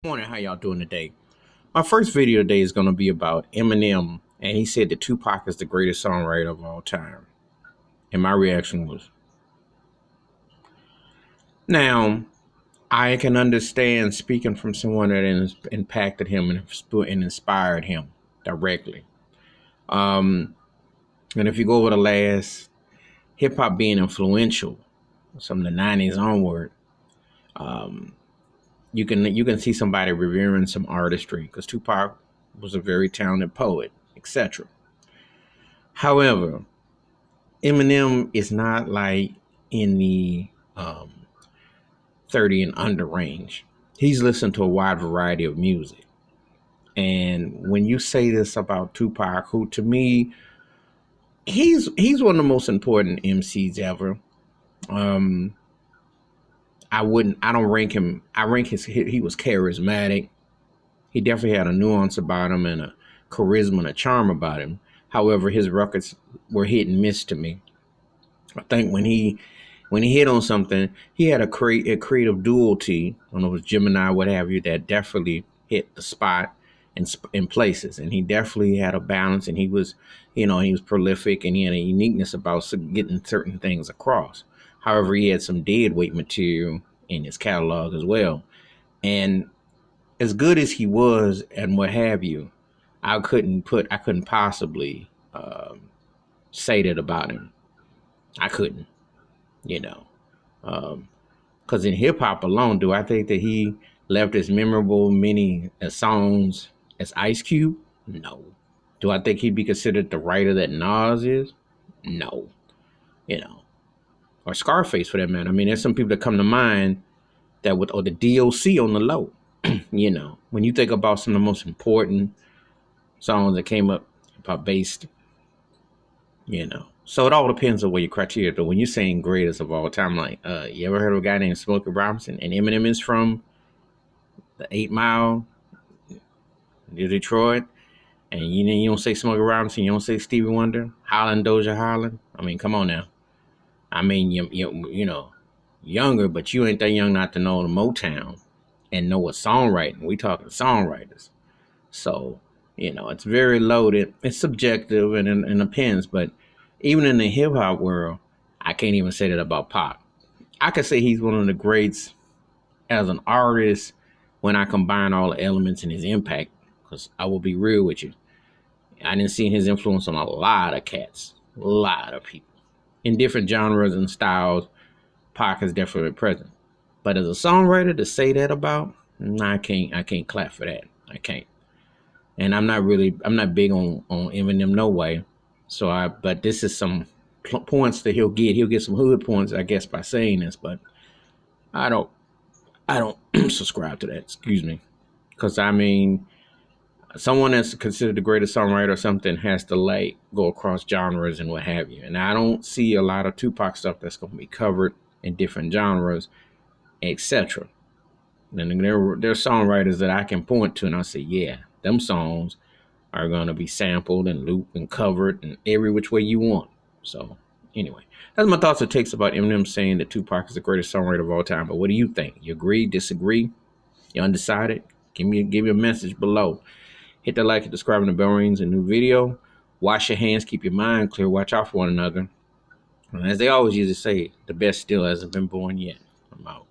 Morning, how y'all doing today? My first video today is going to be about Eminem, and he said that Tupac is the greatest songwriter of all time. And my reaction was, now, I can understand speaking from someone that has impacted him and inspired him directly. Um, and if you go over the last hip hop being influential, from the '90s onward, um, you can see somebody revering some artistry because Tupac was a very talented poet, etc. However, Eminem is not like in the 30 and under range. He's listened to a wide variety of music. And when you say this about Tupac, who to me, he's one of the most important MCs ever. Um, I don't rank him. I rank he was charismatic. He definitely had a nuance about him and a charisma and a charm about him. However, his records were hit and miss to me. I think when he hit on something, he had a creative duality. I don't know if it was Gemini, what have you, that definitely hit the spot in places. And he definitely had a balance, and he was prolific, and he had a uniqueness about getting certain things across. However, he had some dead weight material in his catalog as well. And as good as he was, and what have you, I couldn't possibly say that about him. I couldn't, you know. Because in hip hop alone, do I think that he left as memorable many songs as Ice Cube? No. Do I think he'd be considered the writer that Nas is? No. You know, or Scarface for that matter. I mean, there's some people that come to mind or the DOC on the low. When you think about some of the most important songs that came up hip hop based, So it all depends on what your criteria. But when you're saying greatest of all time, like you ever heard of a guy named Smokey Robinson? And Eminem is from the 8 Mile, near Detroit. And you don't say Smokey Robinson, you don't say Stevie Wonder, Holland Doja Holland. I mean, come on now. I mean, you younger, but you ain't that young not to know the Motown and know what songwriting. We talking songwriters. So, it's very loaded. It's subjective and depends, but even in the hip hop world, I can't even say that about Pop. I could say he's one of the greats as an artist when I combine all the elements and his impact. Because I will be real with you, I didn't see his influence on a lot of cats, a lot of people in different genres and styles. Pac is definitely present, but as a songwriter to say that about, nah, I can't clap for that. I can't. And I'm not big on Eminem no way. But this is some points that he'll get. He'll get some hood points, I guess, by saying this. But I don't, I don't subscribe to that. Excuse me, because I mean, someone that's considered the greatest songwriter or something has to go across genres and what have you. And I don't see a lot of Tupac stuff that's going to be covered in different genres, etc. And there are songwriters that I can point to, and I say, yeah, them songs are going to be sampled and looped and covered in every which way you want. So anyway, that's my thoughts and takes about Eminem saying that Tupac is the greatest songwriter of all time. But what do you think? You agree, disagree? You undecided? Give me a message below. Hit the like and subscribe, and the bell rings. A new video. Wash your hands, keep your mind clear, watch out for one another. And as they always used to say, the best still hasn't been born yet. I'm out.